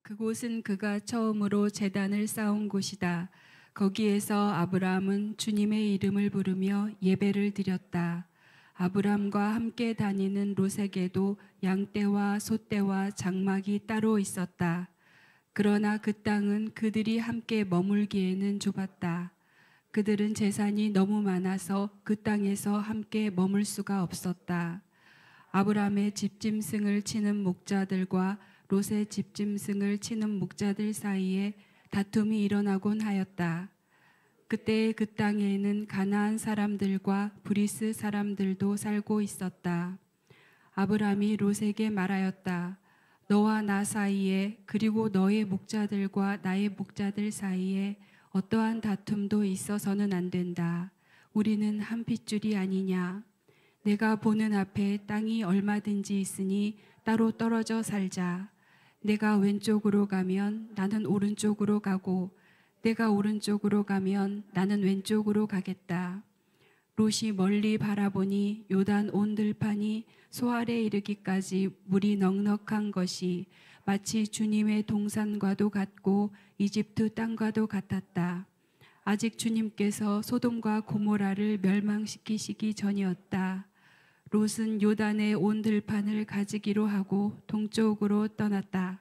그곳은 그가 처음으로 제단을 쌓은 곳이다. 거기에서 아브라함은 주님의 이름을 부르며 예배를 드렸다. 아브라함과 함께 다니는 롯에게도 양떼와 소떼와 장막이 따로 있었다. 그러나 그 땅은 그들이 함께 머물기에는 좁았다. 그들은 재산이 너무 많아서 그 땅에서 함께 머물 수가 없었다. 아브라함의 집짐승을 치는 목자들과 롯의 집짐승을 치는 목자들 사이에 다툼이 일어나곤 하였다. 그때 그 땅에는 가나안 사람들과 브리스 사람들도 살고 있었다. 아브라함이 롯에게 말하였다. 너와 나 사이에 그리고 너의 목자들과 나의 목자들 사이에 어떠한 다툼도 있어서는 안 된다. 우리는 한 핏줄이 아니냐. 내가 보는 앞에 땅이 얼마든지 있으니 따로 떨어져 살자. 내가 왼쪽으로 가면 나는 오른쪽으로 가고 내가 오른쪽으로 가면 나는 왼쪽으로 가겠다. 롯이 멀리 바라보니 요단 온 들판이 소알에 이르기까지 물이 넉넉한 것이 마치 주님의 동산과도 같고 이집트 땅과도 같았다. 아직 주님께서 소돔과 고모라를 멸망시키시기 전이었다. 롯은 요단의 온 들판을 가지기로 하고 동쪽으로 떠났다.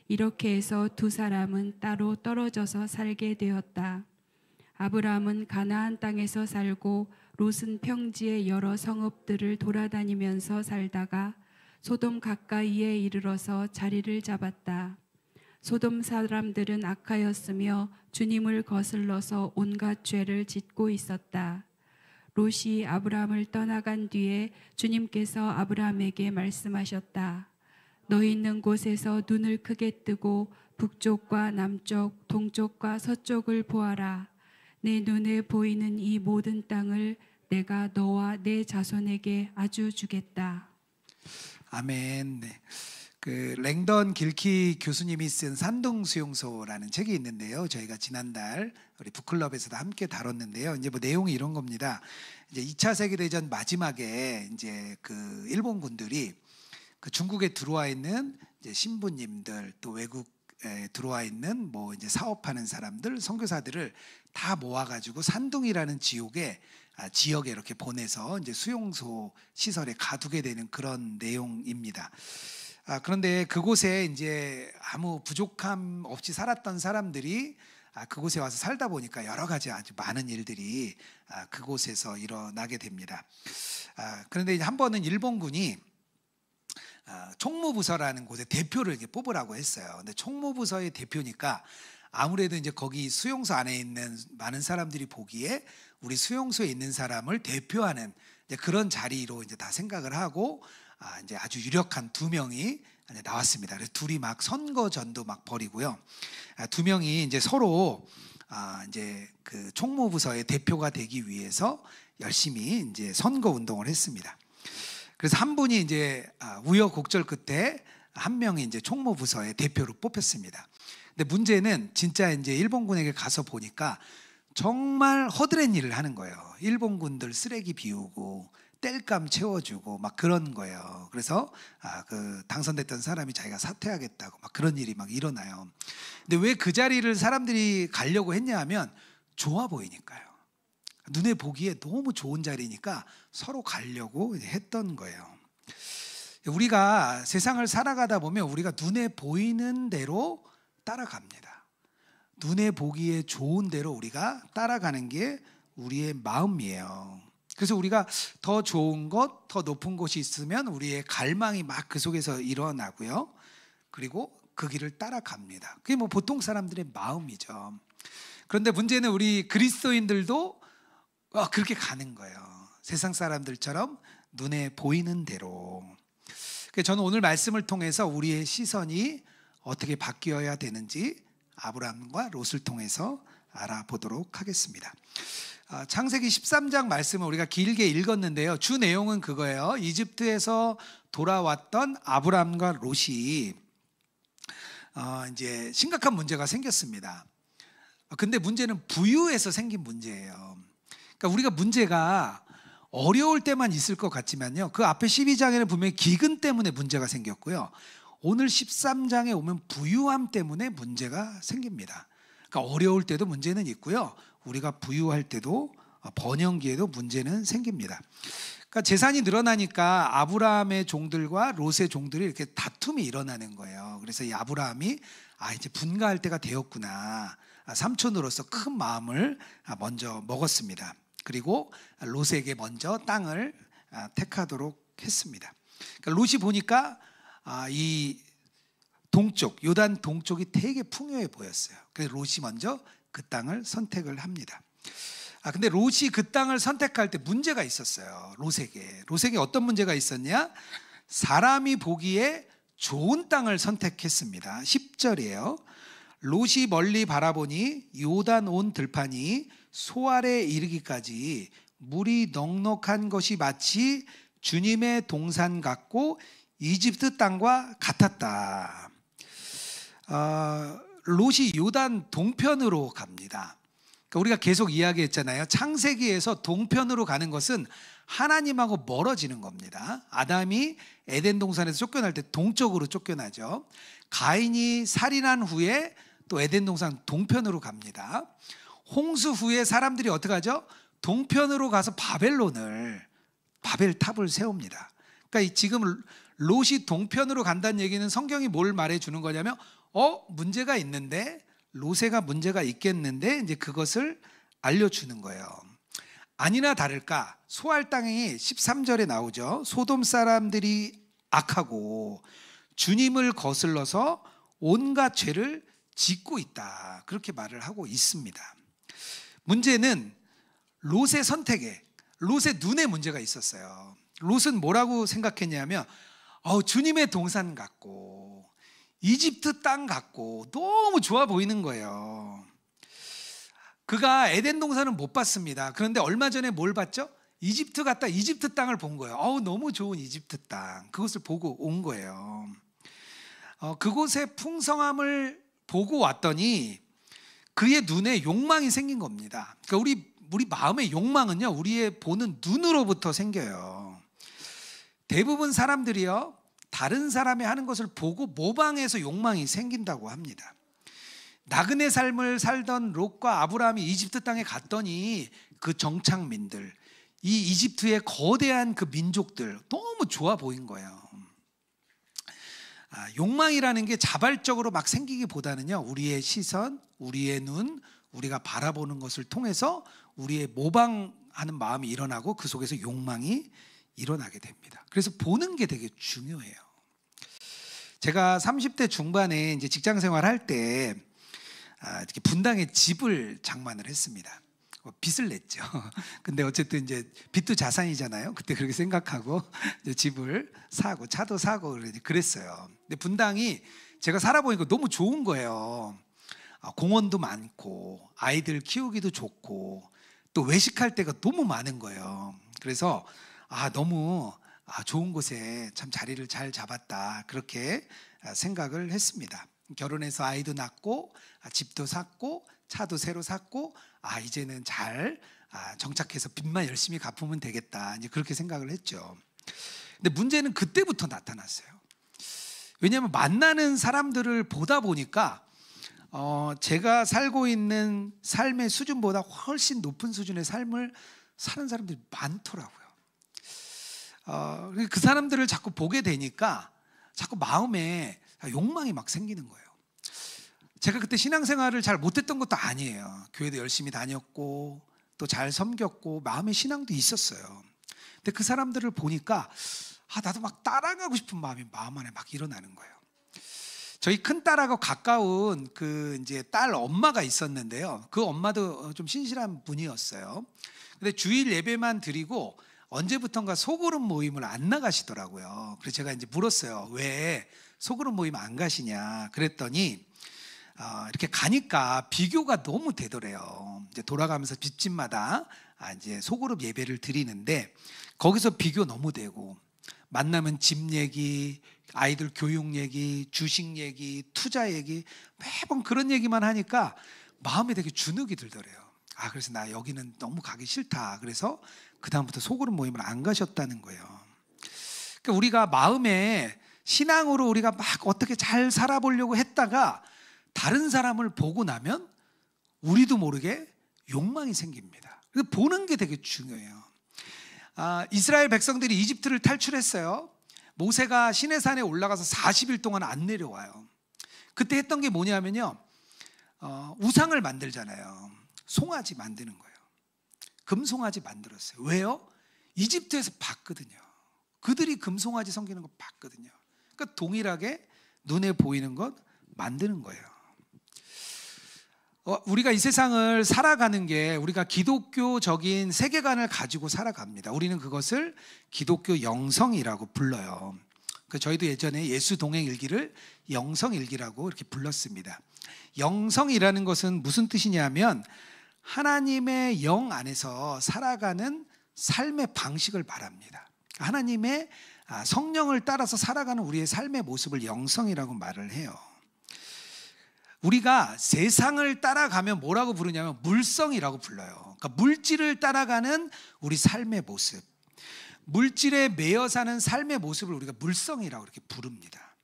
이렇게 해서 두 사람은 따로 떨어져서 살게 되었다. 아브라함은 가나안 땅에서 살고 롯은 평지의 여러 성읍들을 돌아다니면서 살다가 소돔 가까이에 이르러서 자리를 잡았다. 소돔 사람들은 악하였으며 주님을 거슬러서 온갖 죄를 짓고 있었다. 롯이 아브라함을 떠나간 뒤에 주님께서 아브라함에게 말씀하셨다. 너 있는 곳에서 눈을 크게 뜨고 북쪽과 남쪽, 동쪽과 서쪽을 보아라. 내 눈에 보이는 이 모든 땅을 내가 너와 내 자손에게 아주 주겠다. 아멘. 네. 그 랭던 길키 교수님이 쓴 산동수용소라는 책이 있는데요. 저희가 지난달 우리 북클럽에서도 함께 다뤘는데요. 이제 뭐 내용이 이런 겁니다. 이제 2차 세계대전 마지막에 이제 그 일본군들이 그 중국에 들어와 있는 이제 신부님들 또 외국에 들어와 있는 뭐 이제 사업하는 사람들, 선교사들을 다 모아가지고 산둥이라는 지역에 이렇게 보내서 이제 수용소 시설에 가두게 되는 그런 내용입니다. 그런데 그곳에 이제 아무 부족함 없이 살았던 사람들이 그곳에 와서 살다 보니까 여러 가지 아주 많은 일들이 그곳에서 일어나게 됩니다. 그런데 이제 한 번은 일본군이 총무부서라는 곳에 대표를 이렇게 뽑으라고 했어요. 근데 총무부서의 대표니까 아무래도 이제 거기 수용소 안에 있는 많은 사람들이 보기에 우리 수용소에 있는 사람을 대표하는 이제 그런 자리로 이제 다 생각을 하고 이제 아주 유력한 두 명이 나왔습니다. 그래서 둘이 막 선거전도 막 벌이고요. 두 명이 이제 서로 이제 그 총무부서의 대표가 되기 위해서 열심히 이제 선거 운동을 했습니다. 그래서 한 분이 이제 우여곡절 끝에 한 명이 이제 총무부서의 대표로 뽑혔습니다. 근데 문제는 진짜 이제 일본군에게 가서 보니까 정말 허드렛 일을 하는 거예요. 일본군들 쓰레기 비우고 땔감 채워주고 막 그런 거예요. 그래서 그 당선됐던 사람이 자기가 사퇴하겠다고 막 그런 일이 막 일어나요. 근데 왜 그 자리를 사람들이 가려고 했냐 하면 좋아 보이니까요. 눈에 보기에 너무 좋은 자리니까 서로 가려고 했던 거예요. 우리가 세상을 살아가다 보면 우리가 눈에 보이는 대로 따라갑니다. 눈에 보기에 좋은 대로 우리가 따라가는 게 우리의 마음이에요. 그래서 우리가 더 좋은 것, 더 높은 곳이 있으면 우리의 갈망이 막 그 속에서 일어나고요. 그리고 그 길을 따라갑니다. 그게 뭐 보통 사람들의 마음이죠. 그런데 문제는 우리 그리스도인들도 그렇게 가는 거예요. 세상 사람들처럼 눈에 보이는 대로. 저는 오늘 말씀을 통해서 우리의 시선이 어떻게 바뀌어야 되는지 아브라함과 롯을 통해서 알아보도록 하겠습니다. 창세기 13장 말씀을 우리가 길게 읽었는데요. 주 내용은 그거예요. 이집트에서 돌아왔던 아브라함과 롯이 이제 심각한 문제가 생겼습니다. 근데 문제는 부유에서 생긴 문제예요. 그러니까 우리가 문제가 어려울 때만 있을 것 같지만요. 그 앞에 12장에는 분명히 기근 때문에 문제가 생겼고요. 오늘 13장에 오면 부유함 때문에 문제가 생깁니다. 그러니까 어려울 때도 문제는 있고요. 우리가 부유할 때도 번영기에도 문제는 생깁니다. 그러니까 재산이 늘어나니까 아브라함의 종들과 롯의 종들이 이렇게 다툼이 일어나는 거예요. 그래서 이 아브라함이 이제 분가할 때가 되었구나. 삼촌으로서 큰 마음을 먼저 먹었습니다. 그리고 롯에게 먼저 땅을 택하도록 했습니다. 그러니까 롯이 보니까 이 동쪽, 요단 동쪽이 되게 풍요해 보였어요. 그래서 롯이 먼저 그 땅을 선택을 합니다. 근데 롯이 그 땅을 선택할 때 문제가 있었어요. 롯에게 어떤 문제가 있었냐? 사람이 보기에 좋은 땅을 선택했습니다. 10절이에요. 롯이 멀리 바라보니 요단 온 들판이 소알에 이르기까지 물이 넉넉한 것이 마치 주님의 동산 같고 이집트 땅과 같았다. 롯이 요단 동편으로 갑니다. 그러니까 우리가 계속 이야기했잖아요. 창세기에서 동편으로 가는 것은 하나님하고 멀어지는 겁니다. 아담이 에덴 동산에서 쫓겨날 때 동쪽으로 쫓겨나죠. 가인이 살인한 후에 또 에덴 동산 동편으로 갑니다. 홍수 후에 사람들이 어떻게 하죠? 동편으로 가서 바벨탑을 세웁니다. 그러니까 지금 롯이 동편으로 간다는 얘기는 성경이 뭘 말해주는 거냐면 문제가 있는데 롯에가 문제가 있겠는데 이제 그것을 알려주는 거예요. 아니나 다를까 소알 땅이 13절에 나오죠. 소돔 사람들이 악하고 주님을 거슬러서 온갖 죄를 짓고 있다. 그렇게 말을 하고 있습니다. 문제는 롯의 선택에, 롯의 눈에 문제가 있었어요. 롯은 뭐라고 생각했냐면 주님의 동산 같고 이집트 땅 같고 너무 좋아 보이는 거예요. 그가 에덴 동산은 못 봤습니다. 그런데 얼마 전에 뭘 봤죠? 이집트 갔다 이집트 땅을 본 거예요. 너무 좋은 이집트 땅. 그것을 보고 온 거예요. 그곳의 풍성함을 보고 왔더니 그의 눈에 욕망이 생긴 겁니다. 그러니까 우리 마음의 욕망은요, 우리의 보는 눈으로부터 생겨요. 대부분 사람들이요, 다른 사람이 하는 것을 보고 모방해서 욕망이 생긴다고 합니다. 나그네 삶을 살던 롯과 아브라함이 이집트 땅에 갔더니 그 정착민들, 이 이집트의 거대한 그 민족들 너무 좋아 보인 거예요. 욕망이라는 게 자발적으로 막 생기기보다는요, 우리의 시선, 우리의 눈, 우리가 바라보는 것을 통해서 우리의 모방하는 마음이 일어나고 그 속에서 욕망이 일어나게 됩니다. 그래서 보는 게 되게 중요해요. 제가 30대 중반에 이제 직장 생활할 때 이렇게 분당에 집을 장만을 했습니다. 빚을 냈죠. 근데 어쨌든 이제 빚도 자산이잖아요. 그때 그렇게 생각하고 이제 집을 사고 차도 사고 그랬어요. 근데 분당이 제가 살아보니까 너무 좋은 거예요. 공원도 많고 아이들 키우기도 좋고 또 외식할 때가 너무 많은 거예요. 그래서 너무 좋은 곳에 참 자리를 잘 잡았다, 그렇게 생각을 했습니다. 결혼해서 아이도 낳고 집도 샀고 차도 새로 샀고 이제는 잘 정착해서 빚만 열심히 갚으면 되겠다, 이제 그렇게 생각을 했죠. 근데 문제는 그때부터 나타났어요. 왜냐하면 만나는 사람들을 보다 보니까 제가 살고 있는 삶의 수준보다 훨씬 높은 수준의 삶을 사는 사람들이 많더라고요. 그 사람들을 자꾸 보게 되니까 자꾸 마음에 욕망이 막 생기는 거예요. 제가 그때 신앙생활을 잘 못했던 것도 아니에요. 교회도 열심히 다녔고 또 잘 섬겼고 마음의 신앙도 있었어요. 근데 그 사람들을 보니까 나도 막 따라가고 싶은 마음이 마음 안에 막 일어나는 거예요. 저희 큰 딸하고 가까운 그 이제 딸 엄마가 있었는데요. 그 엄마도 좀 신실한 분이었어요. 근데 주일 예배만 드리고 언제부턴가 소그룹 모임을 안 나가시더라고요. 그래서 제가 이제 물었어요. 왜 소그룹 모임 안 가시냐? 그랬더니 이렇게 가니까 비교가 너무 되더래요. 이제 돌아가면서 집집마다 이제 소그룹 예배를 드리는데 거기서 비교 너무 되고 만나면 집 얘기, 아이들 교육 얘기, 주식 얘기, 투자 얘기, 매번 그런 얘기만 하니까 마음에 되게 주눅이 들더래요. 그래서 나 여기는 너무 가기 싫다. 그래서 그 다음부터 소그룹 모임을 안 가셨다는 거예요. 그러니까 우리가 마음에 신앙으로 우리가 막 어떻게 잘 살아보려고 했다가 다른 사람을 보고 나면 우리도 모르게 욕망이 생깁니다. 그래서 보는 게 되게 중요해요. 이스라엘 백성들이 이집트를 탈출했어요. 모세가 시내산에 올라가서 40일 동안 안 내려와요. 그때 했던 게 뭐냐면요, 우상을 만들잖아요. 송아지 만드는 거예요. 금송아지 만들었어요. 왜요? 이집트에서 봤거든요. 그들이 금송아지 섬기는 거 봤거든요. 그러니까 동일하게 눈에 보이는 것 만드는 거예요. 우리가 이 세상을 살아가는 게 우리가 기독교적인 세계관을 가지고 살아갑니다. 우리는 그것을 기독교 영성이라고 불러요. 저희도 예전에 예수 동행 일기를 영성일기라고 이렇게 불렀습니다. 영성이라는 것은 무슨 뜻이냐면 하나님의 영 안에서 살아가는 삶의 방식을 말합니다. 하나님의 성령을 따라서 살아가는 우리의 삶의 모습을 영성이라고 말을 해요. 우리가 세상을 따라가면 뭐라고 부르냐면 물성이라고 불러요. 그러니까 물질을 따라가는 우리 삶의 모습, 물질에 매여 사는 삶의 모습을 우리가 물성이라고 이렇게 부릅니다.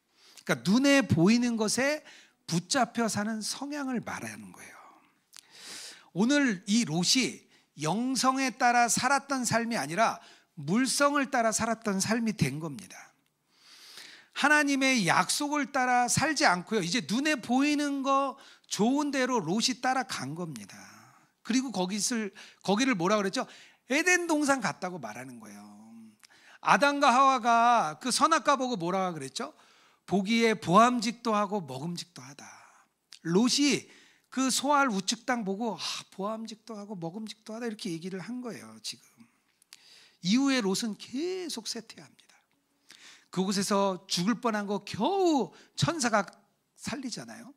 그러니까 눈에 보이는 것에 붙잡혀 사는 성향을 말하는 거예요. 오늘 이 롯이 영성에 따라 살았던 삶이 아니라 물성을 따라 살았던 삶이 된 겁니다. 하나님의 약속을 따라 살지 않고요, 이제 눈에 보이는 거 좋은 대로 롯이 따라간 겁니다. 그리고 거기를 뭐라 그랬죠? 에덴 동산 같다고 말하는 거예요. 아담과 하와가 그 선악과 보고 뭐라 그랬죠? 보기에 보암직도 하고 먹음직도 하다. 롯이 그 소알 우측 땅 보고 보암직도 하고 먹음직도 하다 이렇게 얘기를 한 거예요. 지금 이후에 롯은 계속 쇠퇴합니다. 그곳에서 죽을 뻔한 거 겨우 천사가 살리잖아요.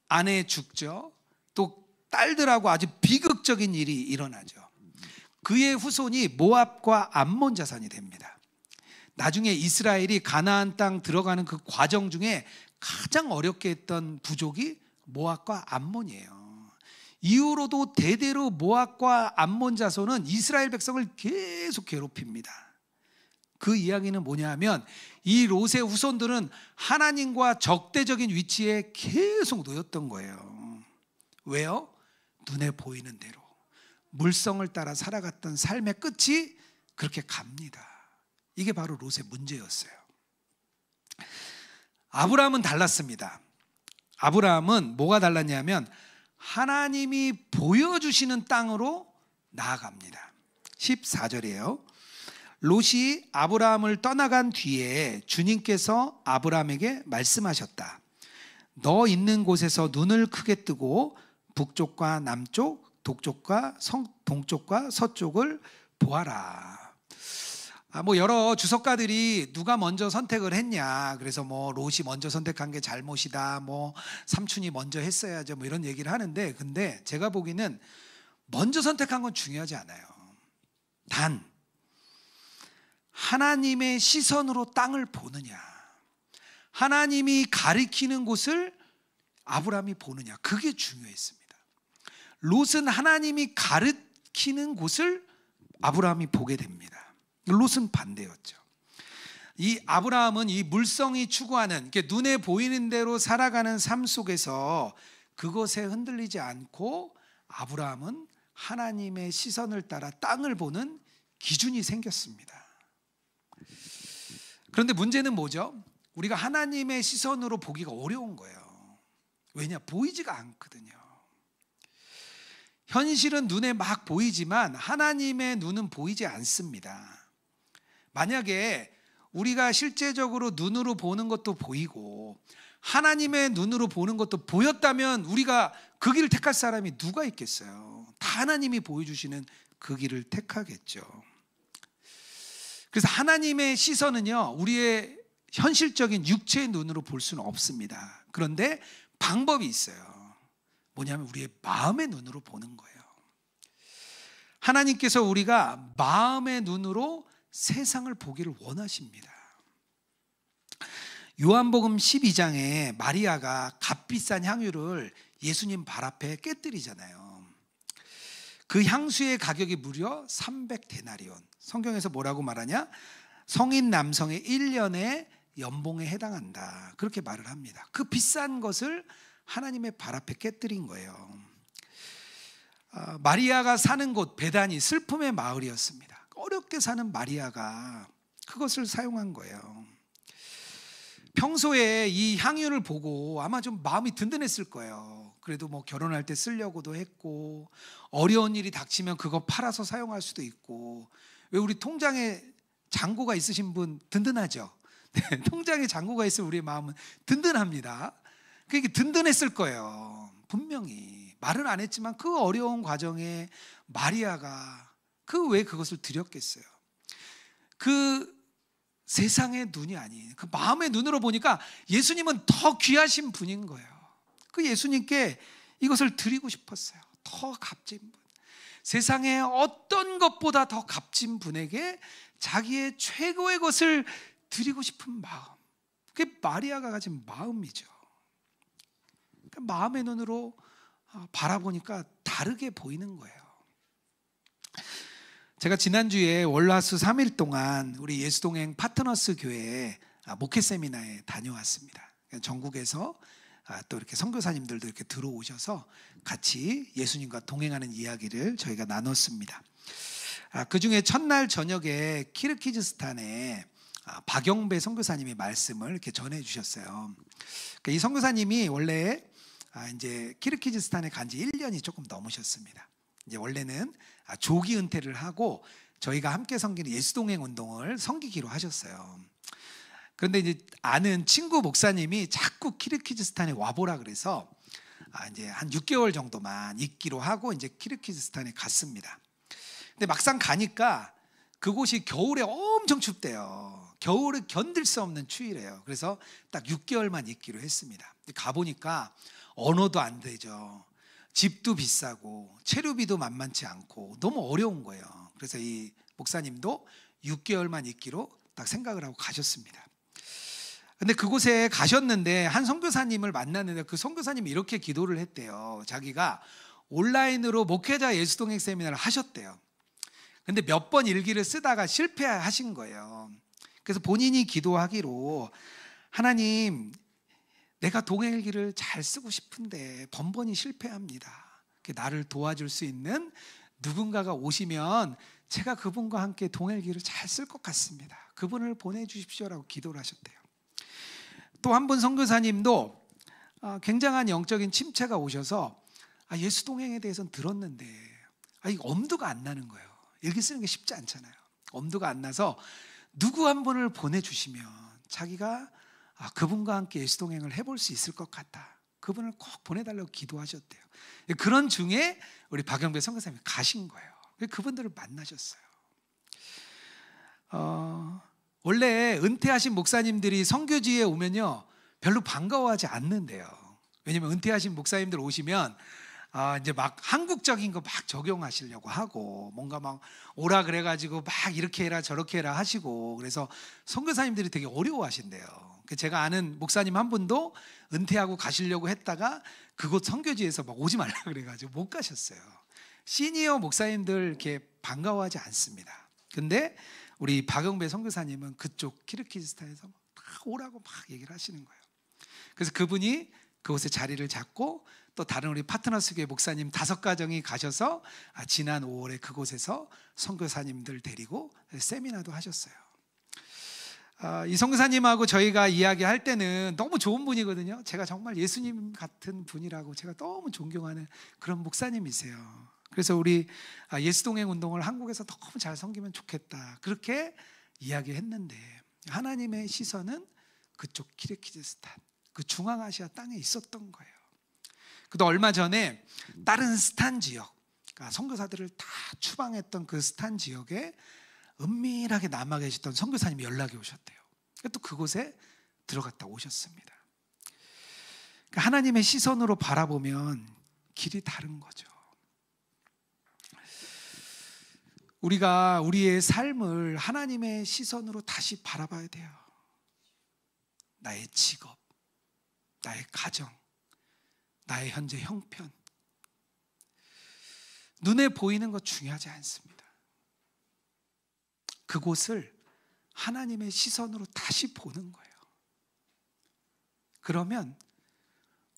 아내 죽죠. 또 딸들하고 아주 비극적인 일이 일어나죠. 그의 후손이 모압과 암몬 자손이 됩니다. 나중에 이스라엘이 가나안 땅 들어가는 그 과정 중에 가장 어렵게 했던 부족이 모압과 암몬이에요. 이후로도 대대로 모압과 암몬 자손은 이스라엘 백성을 계속 괴롭힙니다. 그 이야기는 뭐냐 하면 이 롯의 후손들은 하나님과 적대적인 위치에 계속 놓였던 거예요. 왜요? 눈에 보이는 대로 물성을 따라 살아갔던 삶의 끝이 그렇게 갑니다. 이게 바로 롯의 문제였어요. 아브라함은 달랐습니다. 아브라함은 뭐가 달랐냐면 하나님이 보여주시는 땅으로 나아갑니다. 14절이에요. 롯이 아브라함을 떠나간 뒤에 주님께서 아브라함에게 말씀하셨다. 너 있는 곳에서 눈을 크게 뜨고 북쪽과 남쪽, 동쪽과 서쪽을 보아라. 여러 주석가들이 누가 먼저 선택을 했냐, 그래서 롯이 먼저 선택한 게 잘못이다, 삼촌이 먼저 했어야죠, 이런 얘기를 하는데, 근데 제가 보기에는 먼저 선택한 건 중요하지 않아요. 단 하나님의 시선으로 땅을 보느냐, 하나님이 가리키는 곳을 아브라함이 보느냐, 그게 중요했습니다. 롯은 하나님이 가리키는 곳을 아브라함이 보게 됩니다. 롯은 반대였죠. 이 아브라함은 이 물성이 추구하는 눈에 보이는 대로 살아가는 삶 속에서 그것에 흔들리지 않고 아브라함은 하나님의 시선을 따라 땅을 보는 기준이 생겼습니다. 그런데 문제는 뭐죠? 우리가 하나님의 시선으로 보기가 어려운 거예요. 왜냐? 보이지가 않거든요. 현실은 눈에 막 보이지만 하나님의 눈은 보이지 않습니다. 만약에 우리가 실제적으로 눈으로 보는 것도 보이고 하나님의 눈으로 보는 것도 보였다면 우리가 그 길을 택할 사람이 누가 있겠어요? 다 하나님이 보여주시는 그 길을 택하겠죠. 그래서 하나님의 시선은요, 우리의 현실적인 육체의 눈으로 볼 수는 없습니다. 그런데 방법이 있어요. 뭐냐면 우리의 마음의 눈으로 보는 거예요. 하나님께서 우리가 마음의 눈으로 세상을 보기를 원하십니다. 요한복음 12장에 마리아가 값비싼 향유를 예수님 발 앞에 깨뜨리잖아요. 그 향수의 가격이 무려 300데나리온. 성경에서 뭐라고 말하냐? 성인 남성의 1년의 연봉에 해당한다. 그렇게 말을 합니다. 그 비싼 것을 하나님의 발 앞에 깨뜨린 거예요. 마리아가 사는 곳 베다니 슬픔의 마을이었습니다. 어렵게 사는 마리아가 그것을 사용한 거예요. 평소에 이 향유를 보고 아마 좀 마음이 든든했을 거예요. 그래도 뭐 결혼할 때 쓰려고도 했고, 어려운 일이 닥치면 그거 팔아서 사용할 수도 있고. 왜 우리 통장에 잔고가 있으신 분 든든하죠? 네, 통장에 잔고가 있으면 우리의 마음은 든든합니다. 그게 든든했을 거예요. 분명히 말은 안 했지만 그 어려운 과정에 마리아가 왜 그것을 드렸겠어요? 그 세상의 눈이 아닌 그 마음의 눈으로 보니까 예수님은 더 귀하신 분인 거예요. 그 예수님께 이것을 드리고 싶었어요. 더 값진 분, 세상의 어떤 것보다 더 값진 분에게 자기의 최고의 것을 드리고 싶은 마음, 그게 마리아가 가진 마음이죠. 그러니까 마음의 눈으로 바라보니까 다르게 보이는 거예요. 제가 지난주에 월화수 3일 동안 우리 예수동행 파트너스 교회에 목회 세미나에 다녀왔습니다. 전국에서 또 이렇게 선교사님들도 이렇게 들어오셔서 같이 예수님과 동행하는 이야기를 저희가 나눴습니다. 그 중에 첫날 저녁에 키르기즈스탄에 박영배 선교사님이 말씀을 이렇게 전해 주셨어요. 이 선교사님이 원래 이제 키르기즈스탄에 간 지 1년이 조금 넘으셨습니다. 이제 원래는 조기 은퇴를 하고 저희가 함께 섬기는 예수동행 운동을 섬기기로 하셨어요. 그런데 이제 아는 친구 목사님이 자꾸 키르기즈스탄에 와보라 그래서 이제 한 6개월 정도만 있기로 하고 이제 키르기즈스탄에 갔습니다. 근데 막상 가니까 그곳이 겨울에 엄청 춥대요. 겨울에 견딜 수 없는 추위래요. 그래서 딱 6개월만 있기로 했습니다. 가보니까 언어도 안 되죠. 집도 비싸고 체류비도 만만치 않고 너무 어려운 거예요. 그래서 이 목사님도 6개월만 있기로 딱 생각을 하고 가셨습니다. 근데 그곳에 가셨는데 한 선교사님을 만났는데 그 선교사님이 이렇게 기도를 했대요. 자기가 온라인으로 목회자 예수동행 세미나를 하셨대요. 근데 몇 번 일기를 쓰다가 실패하신 거예요. 그래서 본인이 기도하기로, 하나님, 내가 동행일기를 잘 쓰고 싶은데 번번이 실패합니다. 나를 도와줄 수 있는 누군가가 오시면 제가 그분과 함께 동행일기를 잘 쓸 것 같습니다. 그분을 보내주십시오라고 기도를 하셨대요. 또 한 분 선교사님도 굉장한 영적인 침체가 오셔서 예수 동행에 대해서는 들었는데 이거 엄두가 안 나는 거예요. 일기 쓰는 게 쉽지 않잖아요. 엄두가 안 나서 누구 한 분을 보내주시면 자기가 그분과 함께 예수 동행을 해볼 수 있을 것 같다. 그분을 꼭 보내달라고 기도하셨대요. 그런 중에 우리 박영배 선교사님이 가신 거예요. 그분들을 만나셨어요. 원래 은퇴하신 목사님들이 선교지에 오면요 별로 반가워하지 않는데요. 왜냐면 은퇴하신 목사님들 오시면 이제 막 한국적인 거 막 적용하시려고 하고 뭔가 막 오라 그래가지고 막 이렇게 해라 저렇게 해라 하시고, 그래서 선교사님들이 되게 어려워하신대요. 제가 아는 목사님 한 분도 은퇴하고 가시려고 했다가 그곳 선교지에서 막 오지 말라 그래가지고 못 가셨어요. 시니어 목사님들 이렇게 반가워하지 않습니다. 근데 우리 박영배 선교사님은 그쪽 키르기즈스탄에서 막 오라고 막 얘기를 하시는 거예요. 그래서 그분이 그곳에 자리를 잡고 또 다른 우리 파트너스 교회 목사님 5가정이 가셔서 지난 5월에 그곳에서 선교사님들 데리고 세미나도 하셨어요. 이 선교사님하고 저희가 이야기할 때는 너무 좋은 분이거든요. 제가 정말 예수님 같은 분이라고 제가 너무 존경하는 그런 목사님이세요. 그래서 우리 예수동행 운동을 한국에서 너무 잘 섬기면 좋겠다 그렇게 이야기했는데, 하나님의 시선은 그쪽 키르기즈스탄, 그 중앙아시아 땅에 있었던 거예요. 그도 얼마 전에 다른 스탄 지역, 그러니까 선교사들을 다 추방했던 그 스탄 지역에 은밀하게 남아 계셨던 선교사님이 연락이 오셨대요. 또 그곳에 들어갔다 오셨습니다. 그러니까 하나님의 시선으로 바라보면 길이 다른 거죠. 우리가 우리의 삶을 하나님의 시선으로 다시 바라봐야 돼요. 나의 직업, 나의 가정, 나의 현재 형편, 눈에 보이는 것 중요하지 않습니다. 그곳을 하나님의 시선으로 다시 보는 거예요. 그러면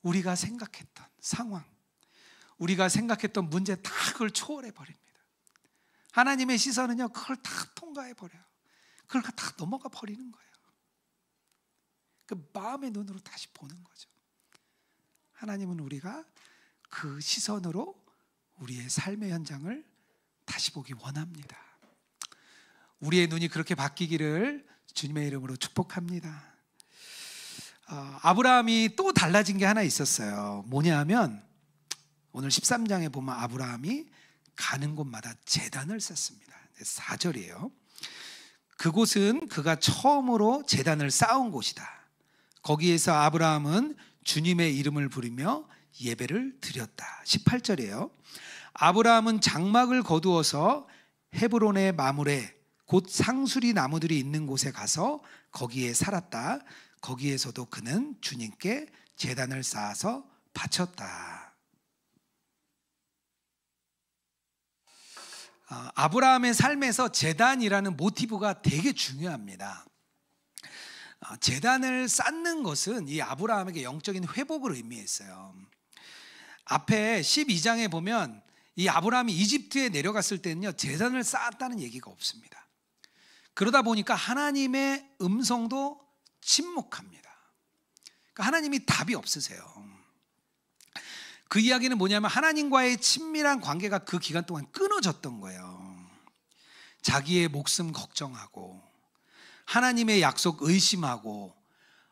우리가 생각했던 상황, 우리가 생각했던 문제 다 그걸 초월해 버립니다. 하나님의 시선은요, 그걸 다 통과해 버려요. 그걸 다 넘어가 버리는 거예요. 그 마음의 눈으로 다시 보는 거죠. 하나님은 우리가 그 시선으로 우리의 삶의 현장을 다시 보기 원합니다. 우리의 눈이 그렇게 바뀌기를 주님의 이름으로 축복합니다. 아브라함이 또 달라진 게 하나 있었어요. 뭐냐면 오늘 13장에 보면 아브라함이 가는 곳마다 제단을 쌓습니다. 4절이에요. 그곳은 그가 처음으로 제단을 쌓은 곳이다. 거기에서 아브라함은 주님의 이름을 부르며 예배를 드렸다. 18절이에요. 아브라함은 장막을 거두어서 헤브론의 마물에 곧 상수리 나무들이 있는 곳에 가서 거기에 살았다. 거기에서도 그는 주님께 제단을 쌓아서 바쳤다. 아브라함의 삶에서 제단이라는 모티브가 되게 중요합니다. 제단을 쌓는 것은 이 아브라함에게 영적인 회복을 의미했어요. 앞에 12장에 보면 이 아브라함이 이집트에 내려갔을 때는요, 제단을 쌓았다는 얘기가 없습니다. 그러다 보니까 하나님의 음성도 침묵합니다. 그러니까 하나님이 답이 없으세요. 그 이야기는 뭐냐면 하나님과의 친밀한 관계가 그 기간 동안 끊어졌던 거예요. 자기의 목숨 걱정하고 하나님의 약속 의심하고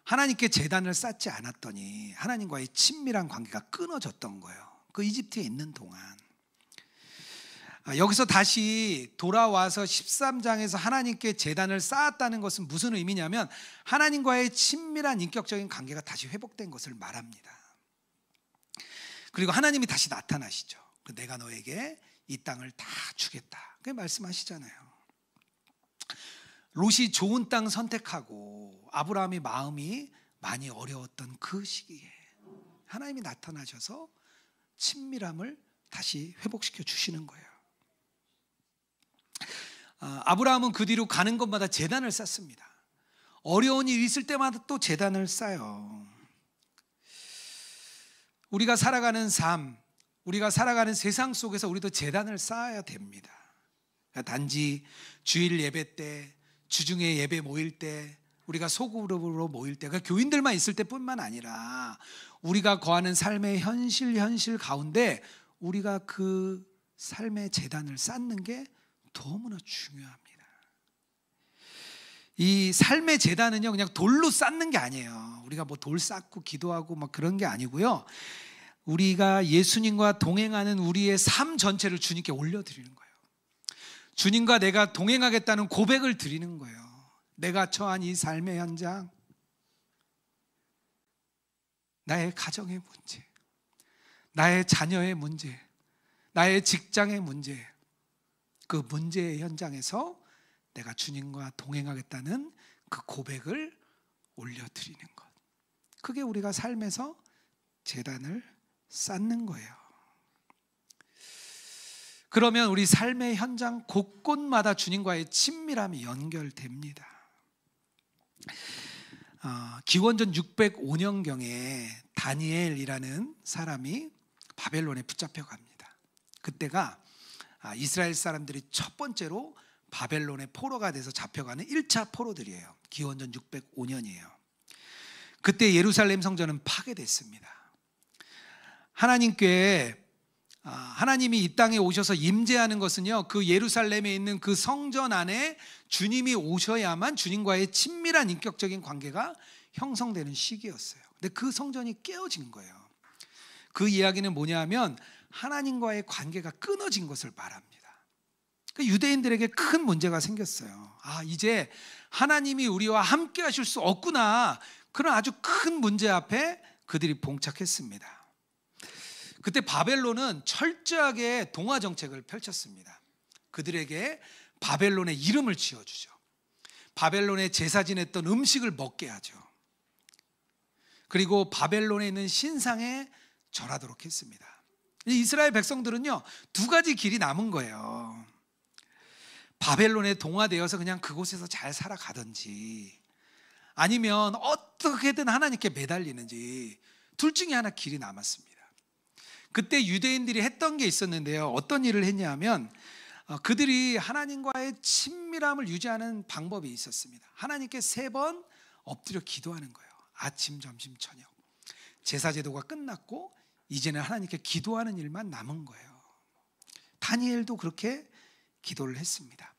하나님께 제단을 쌓지 않았더니 하나님과의 친밀한 관계가 끊어졌던 거예요. 그 이집트에 있는 동안. 여기서 다시 돌아와서 13장에서 하나님께 제단을 쌓았다는 것은 무슨 의미냐면 하나님과의 친밀한 인격적인 관계가 다시 회복된 것을 말합니다. 그리고 하나님이 다시 나타나시죠. 내가 너에게 이 땅을 다 주겠다, 그렇게 말씀하시잖아요. 롯이 좋은 땅 선택하고 아브라함의 마음이 많이 어려웠던 그 시기에 하나님이 나타나셔서 친밀함을 다시 회복시켜 주시는 거예요. 아브라함은 그 뒤로 가는 곳마다 제단을 쌓습니다. 어려운 일 있을 때마다 또 제단을 쌓아요. 우리가 살아가는 삶, 우리가 살아가는 세상 속에서 우리도 제단을 쌓아야 됩니다. 단지 주일 예배 때, 주중에 예배 모일 때, 우리가 소그룹으로 모일 때, 그러니까 교인들만 있을 때뿐만 아니라 우리가 거하는 삶의 현실 가운데 우리가 그 삶의 제단을 쌓는 게 너무나 중요합니다. 이 삶의 제단은요, 그냥 돌로 쌓는 게 아니에요. 우리가 뭐 돌 쌓고 기도하고 막 그런 게 아니고요. 우리가 예수님과 동행하는 우리의 삶 전체를 주님께 올려드리는 거예요. 주님과 내가 동행하겠다는 고백을 드리는 거예요. 내가 처한 이 삶의 현장, 나의 가정의 문제, 나의 자녀의 문제, 나의 직장의 문제, 그 문제의 현장에서 내가 주님과 동행하겠다는 그 고백을 올려드리는 것, 그게 우리가 삶에서 제단을 쌓는 거예요. 그러면 우리 삶의 현장 곳곳마다 주님과의 친밀함이 연결됩니다. 기원전 605년경에 다니엘이라는 사람이 바벨론에 붙잡혀 갑니다. 그때가 이스라엘 사람들이 첫 번째로 바벨론의 포로가 돼서 잡혀가는 1차 포로들이에요. 기원전 605년이에요. 그때 예루살렘 성전은 파괴됐습니다. 하나님이 이 땅에 오셔서 임재하는 것은요, 그 예루살렘에 있는 그 성전 안에 주님이 오셔야만 주님과의 친밀한 인격적인 관계가 형성되는 시기였어요. 근데 그 성전이 깨어진 거예요. 그 이야기는 뭐냐면 하나님과의 관계가 끊어진 것을 말합니다. 유대인들에게 큰 문제가 생겼어요. 이제 하나님이 우리와 함께 하실 수 없구나, 그런 아주 큰 문제 앞에 그들이 봉착했습니다. 그때 바벨론은 철저하게 동화 정책을 펼쳤습니다. 그들에게 바벨론의 이름을 지어주죠. 바벨론에 제사 지냈던 음식을 먹게 하죠. 그리고 바벨론에 있는 신상에 절하도록 했습니다. 이스라엘 백성들은요, 두 가지 길이 남은 거예요. 바벨론에 동화되어서 그냥 그곳에서 잘 살아가든지, 아니면 어떻게든 하나님께 매달리는지 둘 중에 하나 길이 남았습니다. 그때 유대인들이 했던 게 있었는데요. 어떤 일을 했냐면 그들이 하나님과의 친밀함을 유지하는 방법이 있었습니다. 하나님께 3번 엎드려 기도하는 거예요. 아침, 점심, 저녁. 제사제도가 끝났고 이제는 하나님께 기도하는 일만 남은 거예요. 다니엘도 그렇게 기도를 했습니다.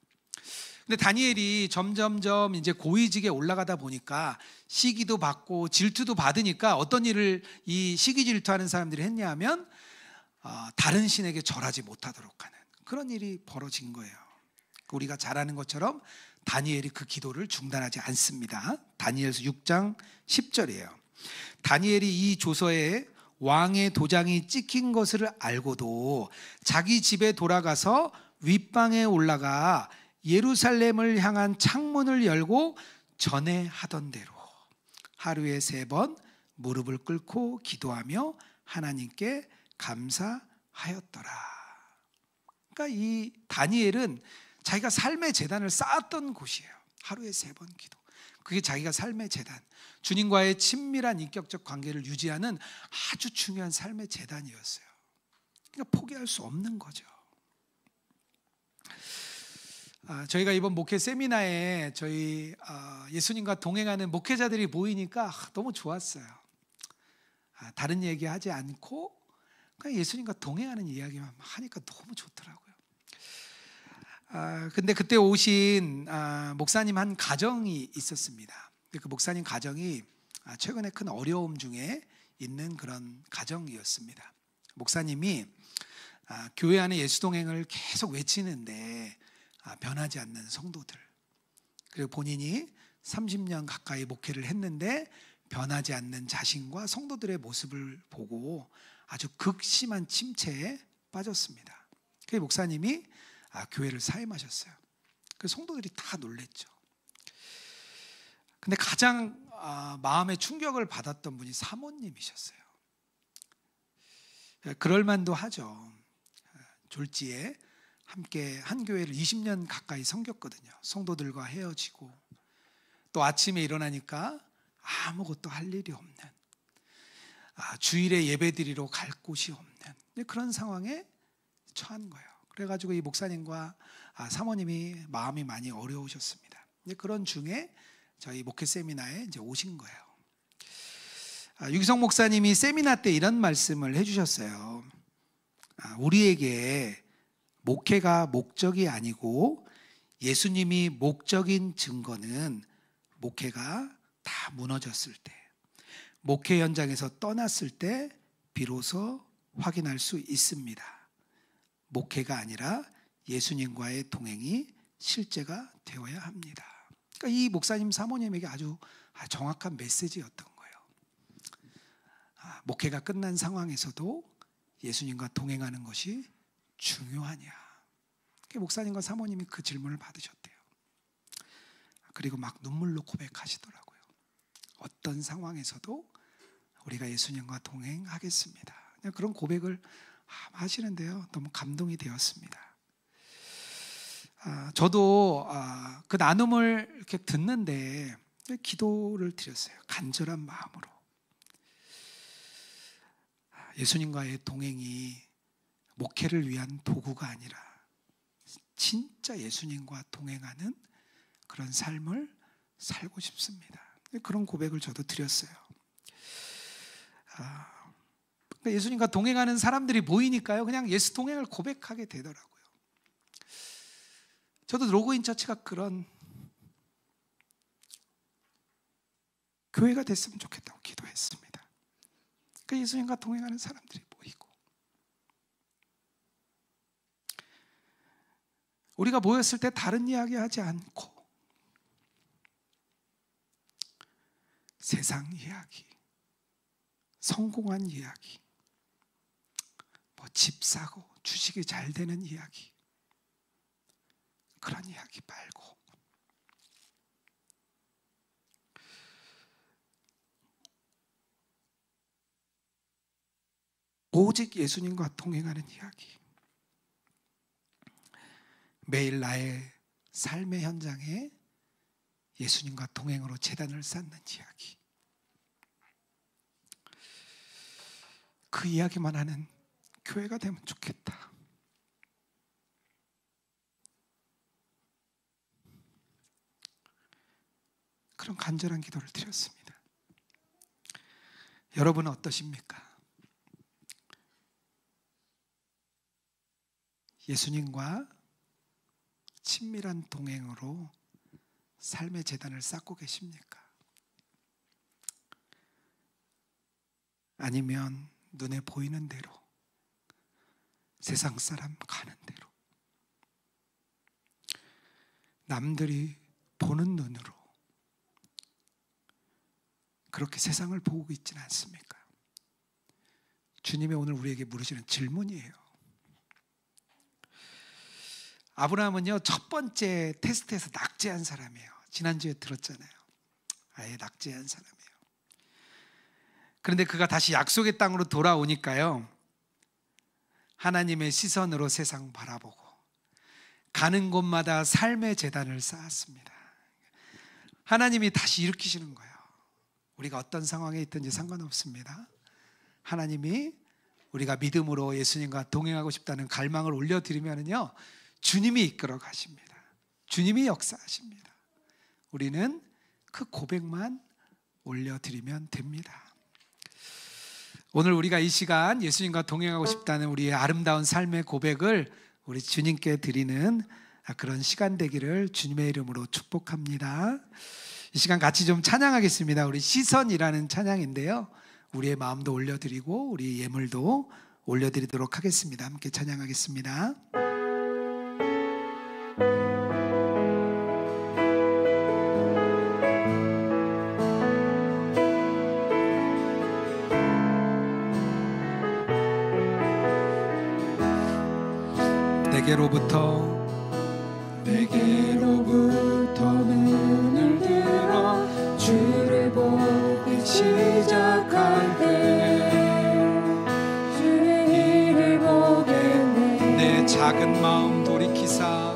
근데 다니엘이 점점점 이제 고위직에 올라가다 보니까 시기도 받고 질투도 받으니까 어떤 일을 이 시기 질투하는 사람들이 했냐면 다른 신에게 절하지 못하도록 하는 그런 일이 벌어진 거예요. 우리가 잘 아는 것처럼 다니엘이 그 기도를 중단하지 않습니다. 다니엘서 6장 10절이에요. 다니엘이 이 조서에 왕의 도장이 찍힌 것을 알고도 자기 집에 돌아가서 윗방에 올라가 예루살렘을 향한 창문을 열고 전에 하던 대로 하루에 3번 무릎을 꿇고 기도하며 하나님께 감사하였더라. 그러니까 이 다니엘은 자기가 삶의 제단을 쌓았던 곳이에요. 하루에 3번 기도. 그게 자기가 삶의 제단, 주님과의 친밀한 인격적 관계를 유지하는 아주 중요한 삶의 제단이었어요. 그러니까 포기할 수 없는 거죠. 저희가 이번 목회 세미나에 저희 예수님과 동행하는 목회자들이 모이니까 너무 좋았어요. 다른 얘기하지 않고 그냥 예수님과 동행하는 이야기만 하니까 너무 좋더라고요. 근데 그때 오신 목사님 한 가정이 있었습니다. 그 목사님 가정이 최근에 큰 어려움 중에 있는 그런 가정이었습니다. 목사님이 교회 안에 예수 동행을 계속 외치는데 변하지 않는 성도들, 그리고 본인이 30년 가까이 목회를 했는데 변하지 않는 자신과 성도들의 모습을 보고 아주 극심한 침체에 빠졌습니다. 그 목사님이 교회를 사임하셨어요. 그 성도들이 다 놀랬죠. 근데 가장 마음에 충격을 받았던 분이 사모님이셨어요. 그럴 만도 하죠. 졸지에 함께 한 교회를 20년 가까이 섬겼거든요. 성도들과 헤어지고 또 아침에 일어나니까 아무것도 할 일이 없는, 주일에 예배드리러 갈 곳이 없는 그런 상황에 처한 거예요. 그래가지고 이 목사님과 사모님이 마음이 많이 어려우셨습니다. 그런 중에 저희 목회 세미나에 이제 오신 거예요. 유기성 목사님이 세미나 때 이런 말씀을 해주셨어요. 우리에게 목회가 목적이 아니고 예수님이 목적인 증거는 목회가 다 무너졌을 때, 목회 현장에서 떠났을 때 비로소 확인할 수 있습니다. 목회가 아니라 예수님과의 동행이 실제가 되어야 합니다. 그러니까 이 목사님 사모님에게 아주 정확한 메시지였던 거예요. 목회가 끝난 상황에서도 예수님과 동행하는 것이 중요하냐. 목사님과 사모님이 그 질문을 받으셨대요. 그리고 막 눈물로 고백하시더라고요. 어떤 상황에서도 우리가 예수님과 동행하겠습니다. 그런 고백을 하시는데요, 너무 감동이 되었습니다. 저도 그 나눔을 이렇게 듣는데 기도를 드렸어요. 간절한 마음으로. 예수님과의 동행이 목회를 위한 도구가 아니라 진짜 예수님과 동행하는 그런 삶을 살고 싶습니다. 그런 고백을 저도 드렸어요. 예수님과 동행하는 사람들이 모이니까요, 그냥 예수 동행을 고백하게 되더라고요. 저도 로그인 처치가 그런 교회가 됐으면 좋겠다고 기도했습니다. 그 예수님과 동행하는 사람들이 모이고, 우리가 모였을 때 다른 이야기 하지 않고 세상 이야기, 성공한 이야기, 집 사고 주식이 잘 되는 이야기, 그런 이야기 말고 오직 예수님과 동행하는 이야기, 매일 나의 삶의 현장에 예수님과 동행으로 제단을 쌓는 이야기. 그 이야기만 하는 교회가 되면 좋겠다. 그런 간절한 기도를 드렸습니다. 여러분은 어떠십니까? 예수님과 친밀한 동행으로 삶의 제단을 쌓고 계십니까? 아니면 눈에 보이는 대로, 세상 사람 가는 대로, 남들이 보는 눈으로 그렇게 세상을 보고 있지는 않습니까? 주님이 오늘 우리에게 물으시는 질문이에요. 아브라함은요, 첫 번째 테스트에서 낙제한 사람이에요. 지난주에 들었잖아요. 아예 낙제한 사람이에요. 그런데 그가 다시 약속의 땅으로 돌아오니까요, 하나님의 시선으로 세상 바라보고 가는 곳마다 삶의 제단을 쌓았습니다. 하나님이 다시 일으키시는 거예요. 우리가 어떤 상황에 있든지 상관없습니다. 하나님이 우리가 믿음으로 예수님과 동행하고 싶다는 갈망을 올려드리면요, 주님이 이끌어 가십니다. 주님이 역사하십니다. 우리는 그 고백만 올려드리면 됩니다. 오늘 우리가 이 시간 예수님과 동행하고 싶다는 우리의 아름다운 삶의 고백을 우리 주님께 드리는 그런 시간 되기를 주님의 이름으로 축복합니다. 이 시간 같이 좀 찬양하겠습니다. 우리 시선이라는 찬양인데요, 우리의 마음도 올려드리고 우리 예물도 올려드리도록 하겠습니다. 함께 찬양하겠습니다. 내게로부터 눈을 들어 주를 보기 시작할 때 주의 일을 보겠네. 내 작은 마음 돌이키사,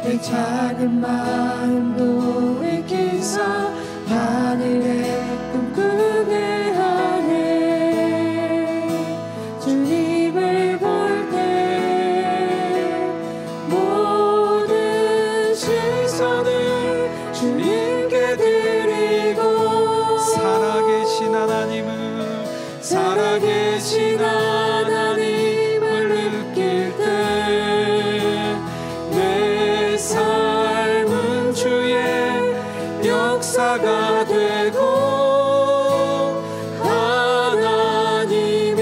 내 작은 마음 돌이키사 하늘에 꿈꾸게 하네. 주님을 볼 때 모든 시선을 주님께 드리고, 살아계신 하나님을, 살아계신 하나님을 느낄 때 내 삶은 주의 역사가 되고 하나님이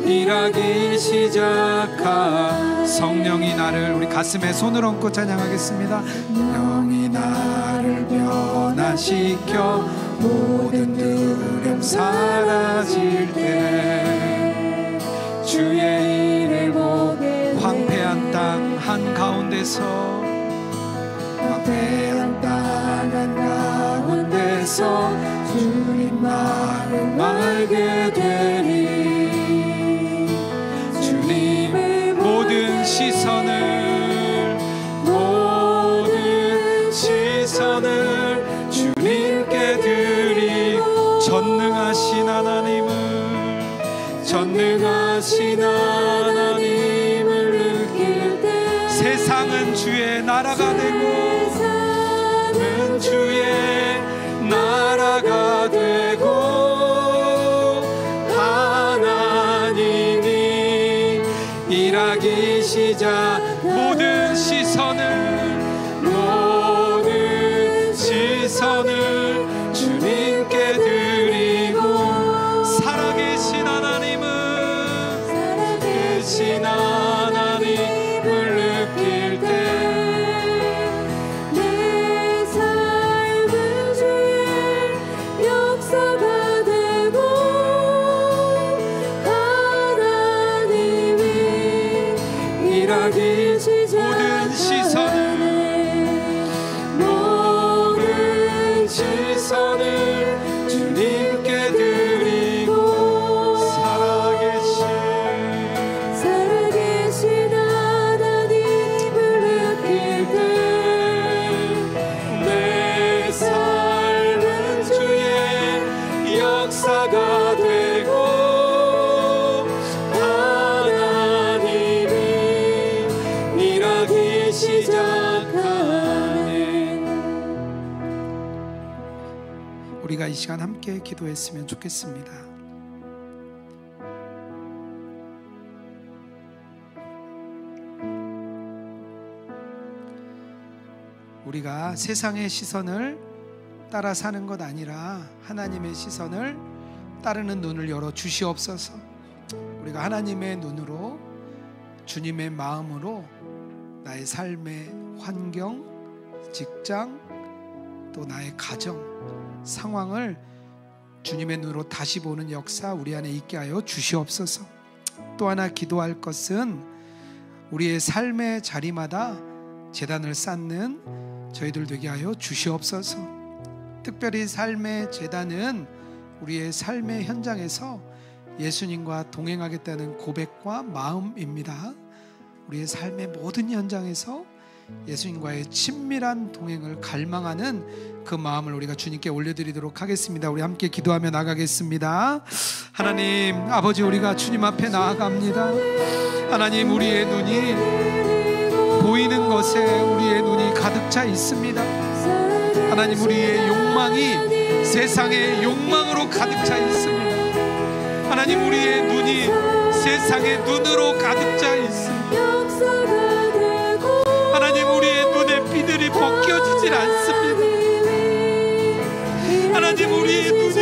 일하기 시작한, 성령이 나를, 우리 가슴에 손을 얹고 찬양하겠습니다. 영이 나를 변화시켜 모든 두려움 사라질 때 주의 일을 보게, 황폐한 땅 한가운데서, 황폐한 땅 한가운데서 주님 마음 알게 되리. 주님의 모든 시선을, 모든 시선을 주님께 드리고, 전능하신 하나님을, 전능하신 하나님을 느낄 때 세상은 주의 나라가 되고, 세상은 주의 나라가 되고 하나님이 일하기 시작. 모든 시선을, 모든 시선을 주님께 드리고, 살아계신 하나님은, 살아계신 하나님을 느낄 때 내 삶은 주의 역사가 되고 하나님이 일하기 이 시간 함께 기도했으면 좋겠습니다. 우리가 세상의 시선을 따라 사는 것 아니라 하나님의 시선을 따르는 눈을 열어 주시옵소서. 우리가 하나님의 눈으로, 주님의 마음으로 나의 삶의 환경, 직장, 또 나의 가정, 상황을 주님의 눈으로 다시 보는 역사 우리 안에 있게 하여 주시옵소서. 또 하나 기도할 것은 우리의 삶의 자리마다 제단을 쌓는 저희들 되게 하여 주시옵소서. 특별히 삶의 제단은 우리의 삶의 현장에서 예수님과 동행하겠다는 고백과 마음입니다. 우리의 삶의 모든 현장에서 예수님과의 친밀한 동행을 갈망하는 그 마음을 우리가 주님께 올려드리도록 하겠습니다. 우리 함께 기도하며 나가겠습니다. 하나님 아버지, 우리가 주님 앞에 나아갑니다. 하나님, 우리의 눈이 보이는 것에 우리의 눈이 가득 차 있습니다. 하나님, 우리의 욕망이 세상의 욕망으로 가득 차 있습니다. 하나님, 우리의 눈이 세상의 눈으로 가득 차 있습니다. 하나님, 우리의 눈에 비늘이 벗겨지질 않습니다. 하나님, 우리의 눈이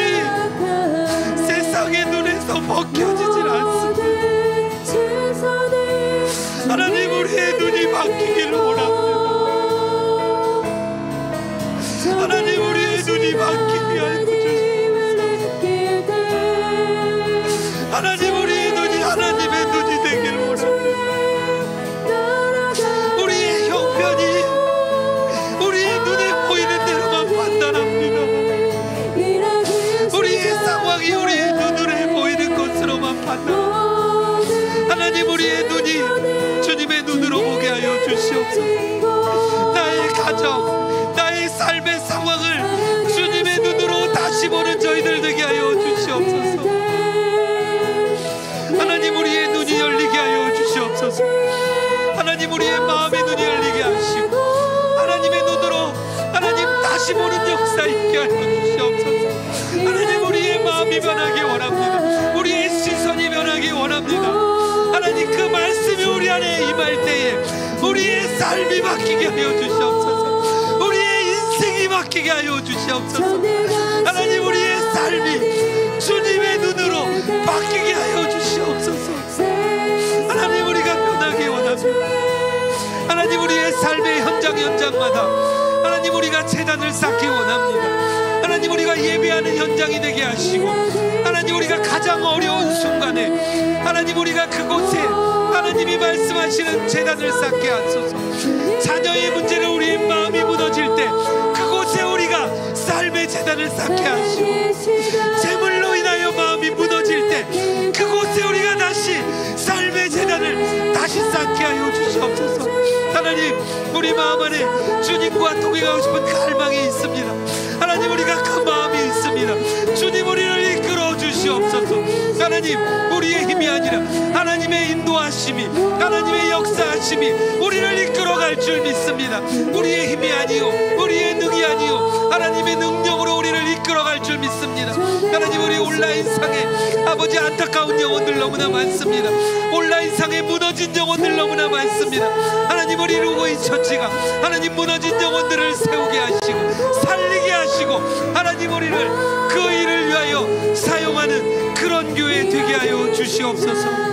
세상의 눈에서 벗겨지질 않습니다. 하나님, 우리의 눈이 바뀌기를 원합니다. 하나님, 우리의 눈이 바뀌게 하여 주시옵소서. 하나님, 우리의 눈이 하나님의 눈이 되기를 원합니다. 우리의 형편이 우리의 눈에 보이는 대로만 판단합니다. 우리의 상황이 우리의 눈으로 보이는 것으로만 판단합니다. 하나님, 우리의 눈이 주님의 눈으로 보게 하여 주시옵소서. 나의 가정, 나의 삶의 상황을 주님의 눈으로 다시 보는 저희들 되게 하여 주시옵소서. 하나님, 우리의 눈이 열리게 하여 주시옵소서. 하나님, 우리의 마음의 눈이 열리게 하시고 하나님의 눈으로 하나님 다시 보는 역사 있게 하여 주시옵소서. 하나님, 우리의 마음이 변하기 원합니다. 우리의 시선이 변하기 원합니다. 하나님, 그 말씀이 우리 안에 임할 때에 우리의 삶이 바뀌게 하여 주시옵소서. 우리의 인생이 바뀌게 하여 주시옵소서. 하나님, 우리의 삶이 주님의 눈으로 바뀌게 하여 주시옵소서. 하나님, 우리가 변하기 원합니다. 하나님, 우리의 삶의 현장마다 하나님, 우리가 제단을 쌓기 원합니다. 하나님, 우리가 예배하는 현장이 되게 하시고 하나님, 우리가 가장 어려운 순간에 하나님, 우리가 그곳에 하나님이 말씀하시는 제단을 쌓게 하소서. 자녀의 문제로 우리의 마음이 무너질 때 그곳에 우리가 삶의 제단을 쌓게 하시고, 재물로 인하여 마음이 무너질 때 그곳에 우리가 다시 삶의 제단을 다시 쌓게 하여 주시옵소서. 하나님, 우리 마음 안에 주님과 동행하고 싶은 갈망이 있습니다. 하나님, 우리가 그 마음이 있습니다. 주님, 우리를 이끌어 주시옵소서. 하나님, 우리의 힘이 아니라 하나님의 인도하심이, 하나님의 역사하심이 우리를 이끌어갈 줄 믿습니다. 우리의 힘이 아니요, 우리의 능이 아니요, 하나님의 능력으로 우리를 이끌어갈 줄 믿습니다. 하나님, 우리 온라인상에 아버지 안타까운 영혼들 너무나 많습니다. 온라인상에 무너진 영혼들 너무나 많습니다. 하나님, 우리 루고이 처치가 하나님 무너진 영혼들을 세우게 하시고 살리게 하시고 하나님, 우리를 그 일을 위하여 사용하는 그런 교회 되게 하여 주시옵소서.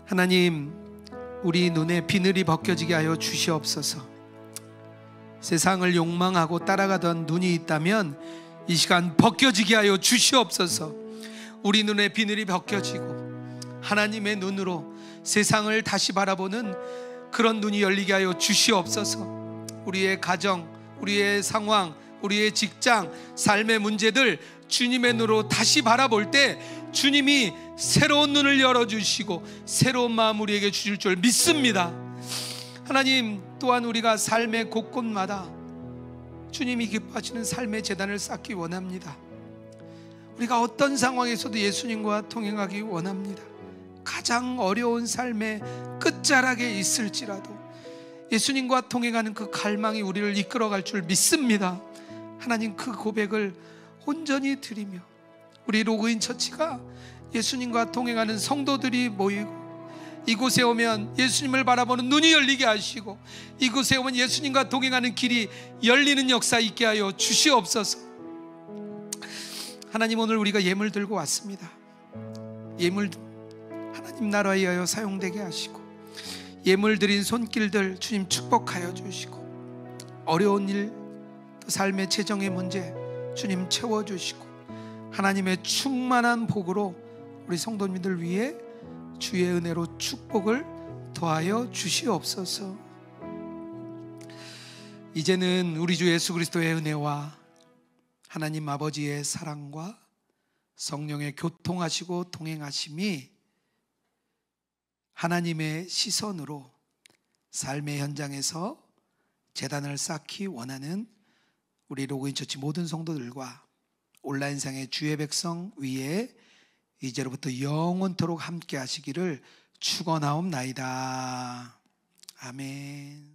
하나님, 우리 눈에 비늘이 벗겨지게 하여 주시옵소서. 세상을 욕망하고 따라가던 눈이 있다면 이 시간 벗겨지게 하여 주시옵소서. 우리 눈에 비늘이 벗겨지고 하나님의 눈으로 세상을 다시 바라보는 그런 눈이 열리게 하여 주시옵소서. 우리의 가정, 우리의 상황, 우리의 직장, 삶의 문제들 주님의 눈으로 다시 바라볼 때 주님이 새로운 눈을 열어주시고 새로운 마음 우리에게 주실 줄 믿습니다. 하나님, 또한 우리가 삶의 곳곳마다 주님이 기뻐하시는 삶의 제단을 쌓기 원합니다. 우리가 어떤 상황에서도 예수님과 동행하기 원합니다. 가장 어려운 삶의 끝자락에 있을지라도 예수님과 동행하는 그 갈망이 우리를 이끌어갈 줄 믿습니다. 하나님, 그 고백을 온전히 드리며 우리 로그인 처치가 예수님과 동행하는 성도들이 모이고, 이곳에 오면 예수님을 바라보는 눈이 열리게 하시고, 이곳에 오면 예수님과 동행하는 길이 열리는 역사 있게 하여 주시옵소서. 하나님, 오늘 우리가 예물 들고 왔습니다. 예물 하나님 나라에 위하여 사용되게 하시고, 예물 드린 손길들 주님 축복하여 주시고, 어려운 일, 또 삶의 재정의 문제 주님 채워주시고, 하나님의 충만한 복으로 우리 성도님들 위해 주의 은혜로 축복을 더하여 주시옵소서. 이제는 우리 주 예수 그리스도의 은혜와 하나님 아버지의 사랑과 성령의 교통하시고 동행하심이 하나님의 시선으로 삶의 현장에서 제단을 쌓기 원하는 우리 로그인 처치 모든 성도들과 온라인상의 주의 백성 위에 이제로부터 영원토록 함께 하시기를 축원하옵나이다. 아멘.